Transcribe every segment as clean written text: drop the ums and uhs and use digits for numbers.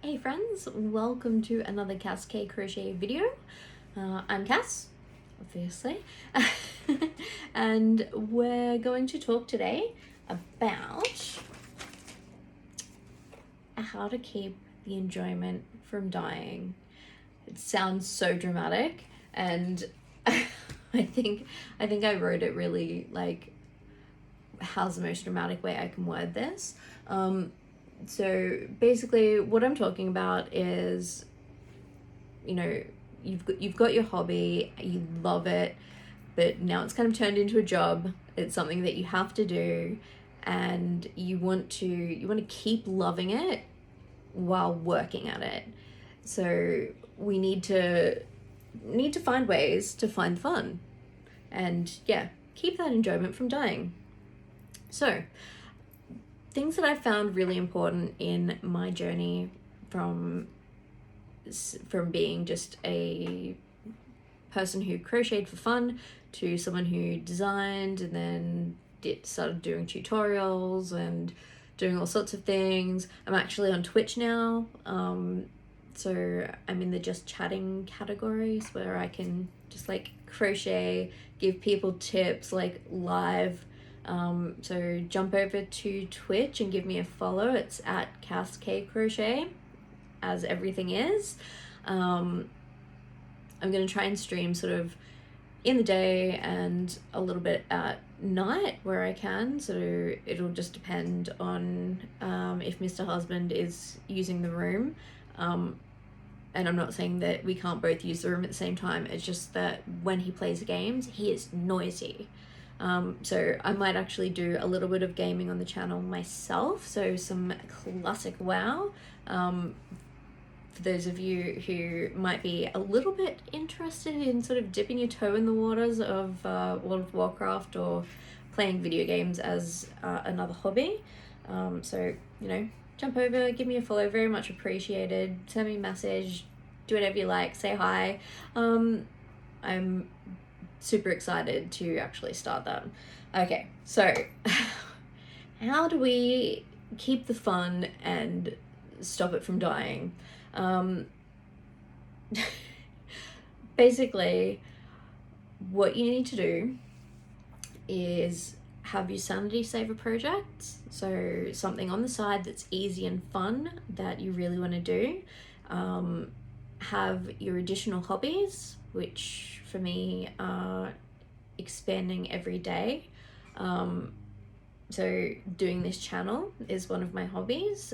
Hey friends, welcome to another Cascade Crochet video. I'm Cass, obviously, and we're going to talk today about how to keep the enjoyment from dying. It sounds so dramatic, and I think I wrote it really like, how's the most dramatic way I can word this? So basically what I'm talking about is, you know, you've got your hobby, you love it, but now it's kind of turned into a job. It's something that you have to do, and you want to keep loving it while working at it. So we need to find ways to find fun and keep that enjoyment from dying. So things that I found really important in my journey from being just a person who crocheted for fun to someone who designed and then started doing tutorials and doing all sorts of things. I'm actually on Twitch now, so I'm in the just chatting categories where I can just like crochet, give people tips like live. So jump over to Twitch and give me a follow. It's at Cascade Crochet, as everything is. I'm going to try and stream sort of in the day and a little bit at night where I can, so it'll just depend on if Mr. Husband is using the room. And I'm not saying that we can't both use the room at the same time, it's just that when he plays games, he is noisy. So I might actually do a little bit of gaming on the channel myself, so some classic WoW. For those of you who might be a little bit interested in sort of dipping your toe in the waters of World of Warcraft or playing video games as another hobby. So, you know, jump over, give me a follow, very much appreciated. Send me a message, do whatever you like, say hi. I'm super excited to actually start that. Okay, so how do we keep the fun and stop it from dying? Basically, what you need to do is have your sanity saver projects, so something on the side that's easy and fun that you really want to do. Have your additional hobbies, which for me are expanding every day. So doing this channel is one of my hobbies.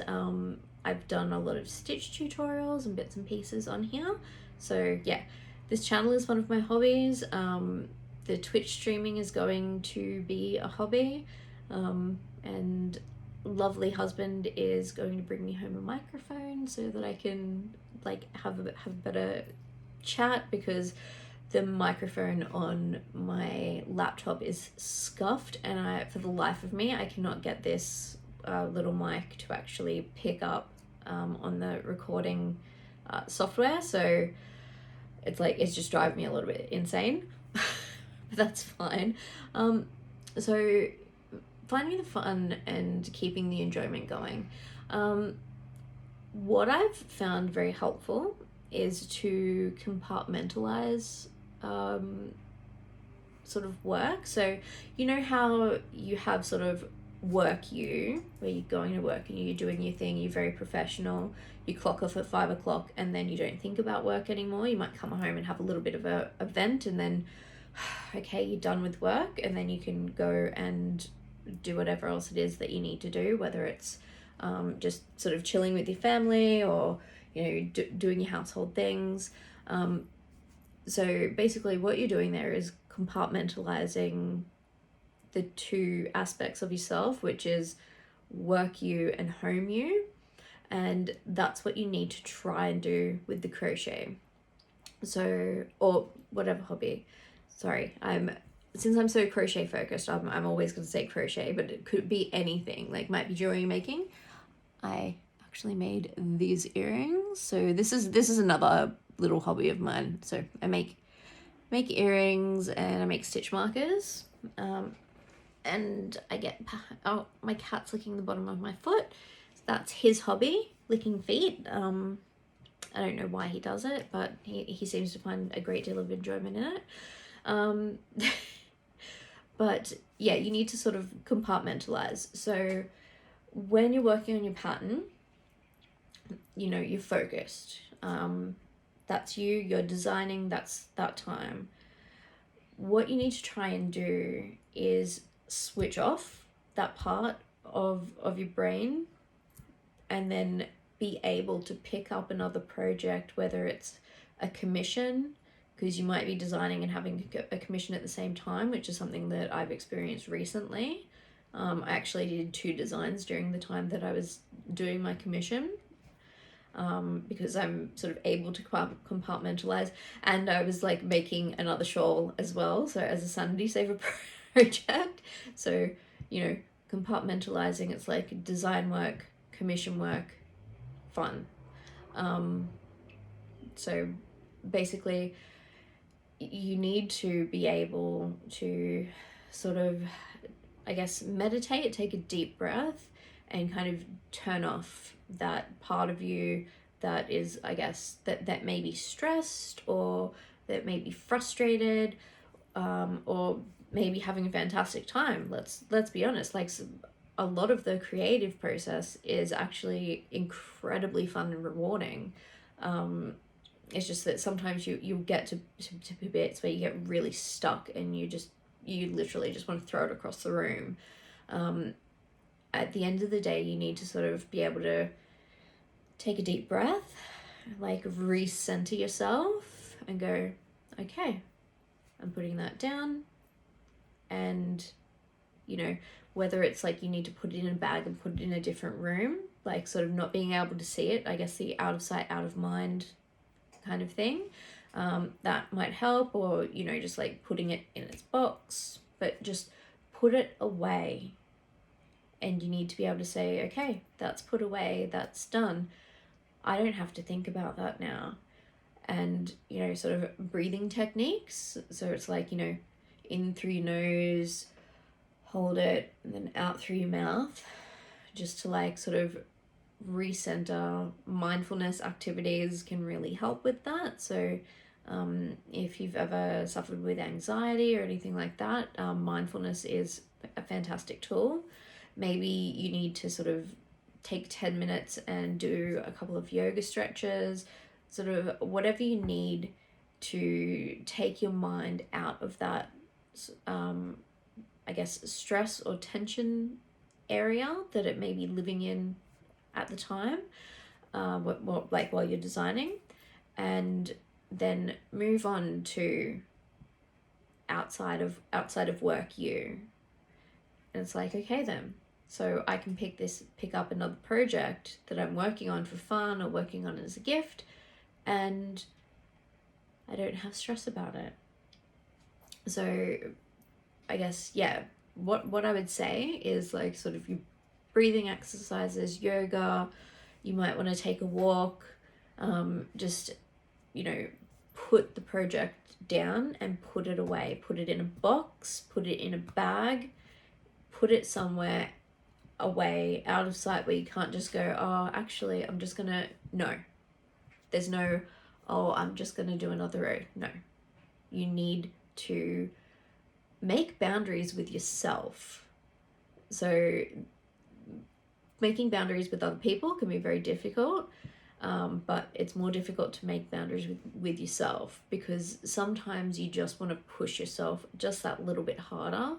I've done a lot of stitch tutorials and bits and pieces on here. So yeah, this channel is one of my hobbies. The Twitch streaming is going to be a hobby. And lovely husband is going to bring me home a microphone so that I can like have a better chat, because the microphone on my laptop is scuffed, and for the life of me, I cannot get this little mic to actually pick up on the recording software. So it's just driving me a little bit insane, but that's fine. So finding the fun and keeping the enjoyment going. What I've found very helpful is to compartmentalize sort of work. So you know how you have sort of work where you're going to work and you're doing your thing, you're very professional, you clock off at 5 o'clock and then you don't think about work anymore. You might come home and have a little bit of a vent, and then okay, you're done with work, and then you can go and do whatever else it is that you need to do, whether it's just sort of chilling with your family or, you know, doing your household things. So basically what you're doing there is compartmentalizing the two aspects of yourself, which is work you and home you. And that's what you need to try and do with the crochet. So, or whatever hobby. Sorry, since I'm so crochet focused, I'm always going to say crochet, but it could be anything, like might be jewelry making. I actually made these earrings. So this is another little hobby of mine. So I make earrings and I make stitch markers. And I get, oh, my cat's licking the bottom of my foot. That's his hobby. licking feet. I don't know why he does it, but he seems to find a great deal of enjoyment in it. But yeah, you need to sort of compartmentalize. So when you're working on your pattern, you know, you're focused. That's you're designing, that's that time. What you need to try and do is switch off that part of your brain, and then be able to pick up another project, whether it's a commission, because you might be designing and having a commission at the same time, which is something that I've experienced recently. I actually did 2 designs during the time that I was doing my commission, because I'm sort of able to compartmentalize, and I was like making another shawl as well, so as a sanity saver project. So, you know, compartmentalizing, it's like design work, commission work, fun. So basically you need to be able to sort of, I guess, meditate, take a deep breath, and kind of turn off that part of you that is, I guess, that may be stressed, or that may be frustrated, or maybe having a fantastic time. Let's be honest, like, a lot of the creative process is actually incredibly fun and rewarding. It's just that sometimes you'll get to bits where you get really stuck, and you literally just want to throw it across the room. At the end of the day, you need to sort of be able to take a deep breath, like recenter yourself, and go, okay, I'm putting that down. And, you know, whether it's like you need to put it in a bag and put it in a different room, like sort of not being able to see it, I guess the out of sight, out of mind kind of thing, that might help. Or, you know, just like putting it in its box, but just put it away. And you need to be able to say, okay, that's put away, that's done. I don't have to think about that now. And, you know, sort of breathing techniques. So it's like, you know, in through your nose, hold it, and then out through your mouth, just to like sort of recenter. Mindfulness activities can really help with that. So if you've ever suffered with anxiety or anything like that, mindfulness is a fantastic tool. Maybe you need to sort of take 10 minutes and do a couple of yoga stretches, sort of whatever you need to take your mind out of that, I guess, stress or tension area that it may be living in at the time, like while you're designing, and then move on to outside of work you. And it's like, okay then, so I can pick up another project that I'm working on for fun, or working on as a gift, and I don't have stress about it. So I guess, yeah, what I would say is like sort of your breathing exercises, yoga, you might want to take a walk, just, you know, put the project down and put it away, put it in a box, put it in a bag, put it somewhere away, out of sight, where you can't just go, oh, actually, I'm just gonna, no. There's no, oh, I'm just gonna do another row. No. You need to make boundaries with yourself. So making boundaries with other people can be very difficult, but it's more difficult to make boundaries with yourself, because sometimes you just want to push yourself just that little bit harder.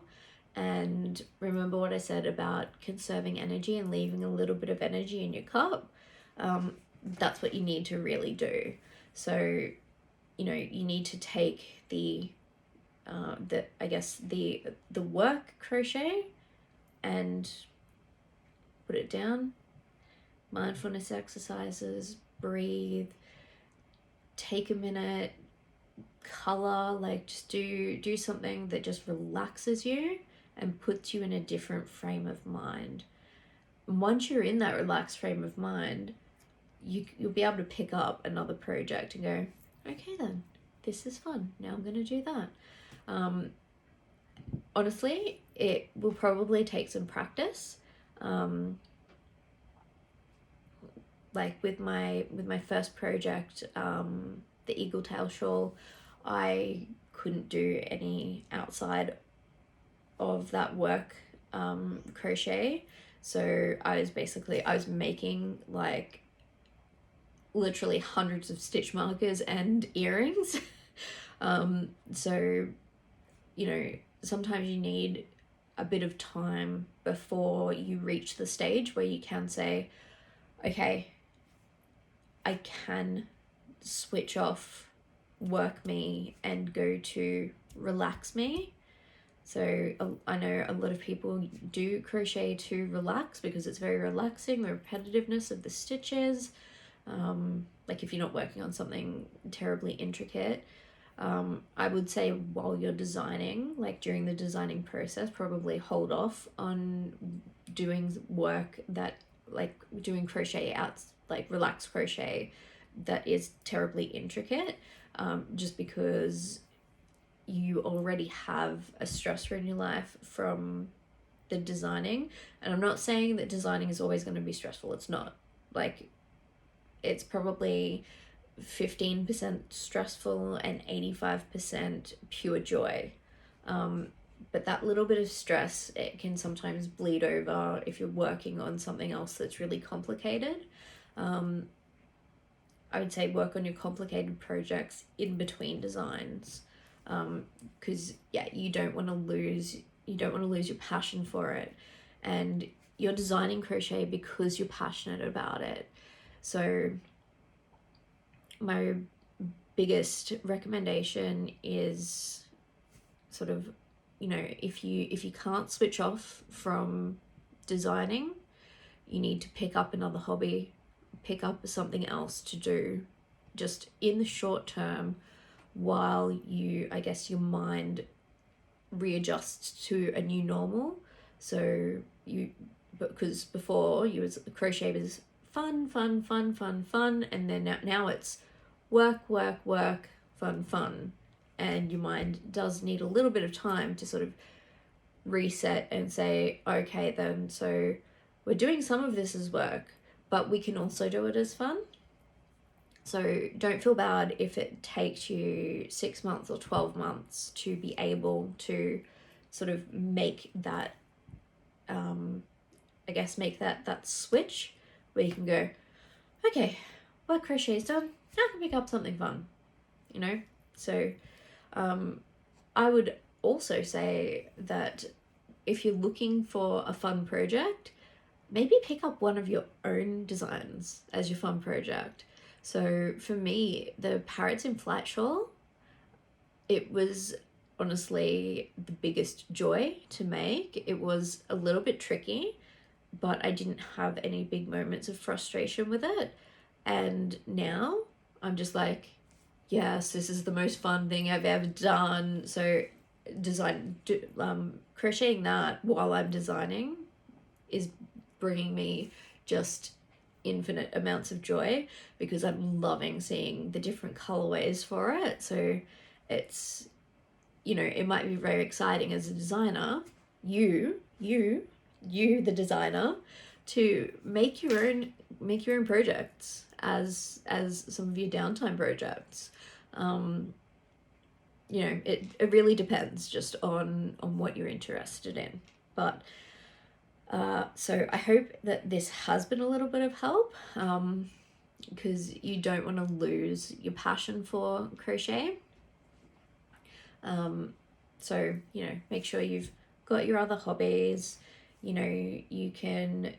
And remember what I said about conserving energy and leaving a little bit of energy in your cup. That's what you need to really do. So, you know, you need to take the work crochet and put it down. Mindfulness exercises, breathe, take a minute, color, like just do something that just relaxes you and puts you in a different frame of mind. And once you're in that relaxed frame of mind, you'll be able to pick up another project and go, okay then, this is fun, now I'm going to do that. Honestly, it will probably take some practice. like with my first project, the eagle tail shawl, I couldn't do any outside of that work crochet. So I was making like literally hundreds of stitch markers and earrings. So, you know, sometimes you need a bit of time before you reach the stage where you can say, okay, I can switch off work me and go to relax me. So I know a lot of people do crochet to relax because it's very relaxing, the repetitiveness of the stitches. Like if you're not working on something terribly intricate, I would say while you're designing, like during the designing process, probably hold off on doing work that, like doing crochet out, like relaxed crochet that is terribly intricate, just because you already have a stressor in your life from the designing. And I'm not saying that designing is always going to be stressful. It's not. Like, it's probably 15% stressful and 85% pure joy. But that little bit of stress, it can sometimes bleed over if you're working on something else that's really complicated. I would say work on your complicated projects in between designs, because you don't want to lose your passion for it, and you're designing crochet because you're passionate about it. So my biggest recommendation is sort of, you know, if you can't switch off from designing, you need to pick up another hobby, pick up something else to do just in the short term while I guess your mind readjusts to a new normal. So because before crochet was fun, and then now it's work, fun. And your mind does need a little bit of time to sort of reset and say, okay, then, so we're doing some of this as work, but we can also do it as fun. So don't feel bad if it takes you 6 months or 12 months to be able to sort of make that, make that switch where you can go, okay, work crochet is done, now I can pick up something fun, you know? So I would also say that if you're looking for a fun project, maybe pick up one of your own designs as your fun project. So for me, the Parrots in Flight shawl, it was honestly the biggest joy to make. It was a little bit tricky, but I didn't have any big moments of frustration with it. And now I'm just like, yes, this is the most fun thing I've ever done. So crocheting that while I'm designing is bringing me just infinite amounts of joy, because I'm loving seeing the different colorways for it. So it's, you know, it might be very exciting as a designer, you the designer, to make your own projects as some of your downtime projects. You know, it really depends just on what you're interested in. But so I hope that this has been a little bit of help, because you don't want to lose your passion for crochet. So, you know, make sure you've got your other hobbies. You know, you can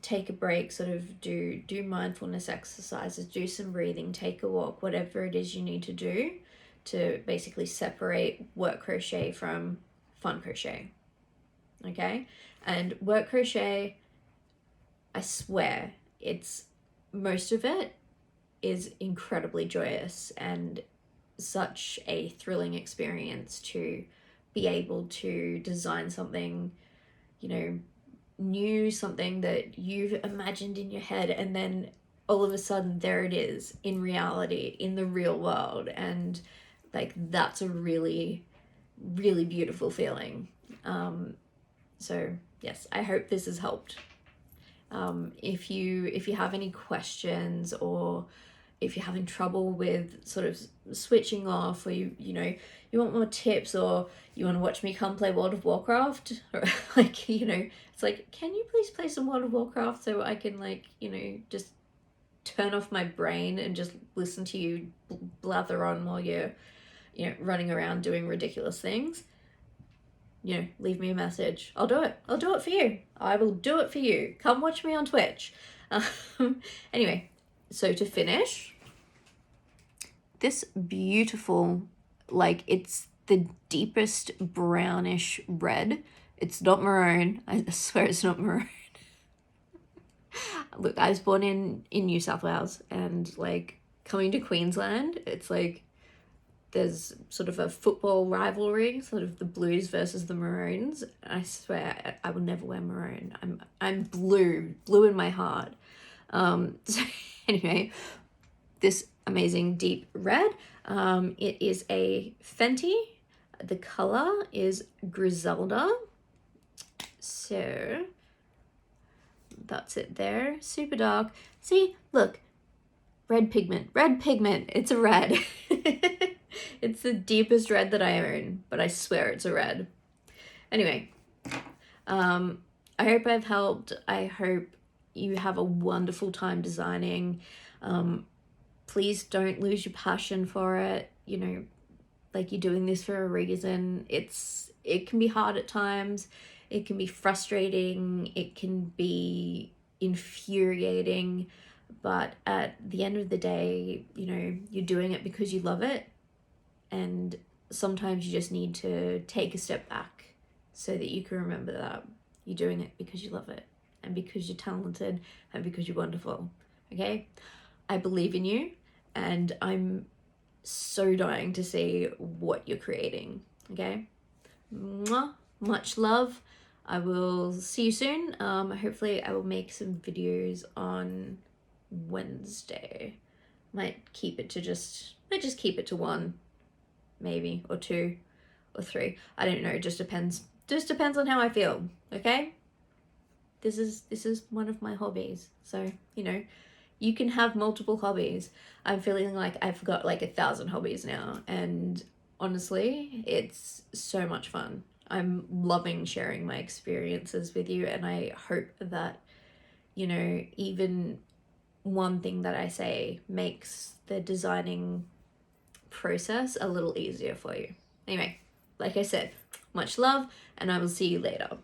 take a break, sort of do mindfulness exercises, do some breathing, take a walk, whatever it is you need to do to basically separate work crochet from fun crochet. Okay? And work crochet, I swear, most of it is incredibly joyous and such a thrilling experience to be able to design something, you know, new, something that you've imagined in your head, and then all of a sudden there it is in reality, in the real world. And like, that's a really, really beautiful feeling. So yes, I hope this has helped. If you have any questions, or if you're having trouble with sort of switching off, or you want more tips, or you want to watch me come play World of Warcraft, or like, it's like, can you please play some World of Warcraft so I can, like, just turn off my brain and just listen to you blather on while you're running around doing ridiculous things. Leave me a message. I'll do it for you. I will do it for you. Come watch me on Twitch. Anyway, so to finish, this beautiful, like, it's the deepest brownish red. It's not maroon. I swear it's not maroon. Look, I was born in New South Wales, and like, coming to Queensland, it's like there's sort of a football rivalry, sort of the Blues versus the Maroons. I swear I will never wear maroon. I'm blue in my heart. So anyway, this amazing deep red. It is a Fenty. The color is Griselda. So that's it there. Super dark. See, look, red pigment. It's a red. It's the deepest red that I own, but I swear it's a red. Anyway, I hope I've helped. I hope you have a wonderful time designing. Please don't lose your passion for it. Like, you're doing this for a reason. It can be hard at times. It can be frustrating. It can be infuriating. But at the end of the day, you're doing it because you love it. And sometimes you just need to take a step back so that you can remember that you're doing it because you love it, and because you're talented, and because you're wonderful. Okay? I believe in you, and I'm so dying to see what you're creating. Okay? Mwah. Much love. I will see you soon. Hopefully I will make some videos on Wednesday. Might just keep it to one, maybe, or two, or three. I don't know. It just depends on how I feel. Okay? This is one of my hobbies. So, you can have multiple hobbies. I'm feeling like I've got like 1,000 hobbies now, and honestly, it's so much fun. I'm loving sharing my experiences with you, and I hope that, even one thing that I say makes the designing process a little easier for you. Anyway, like I said, much love, and I will see you later.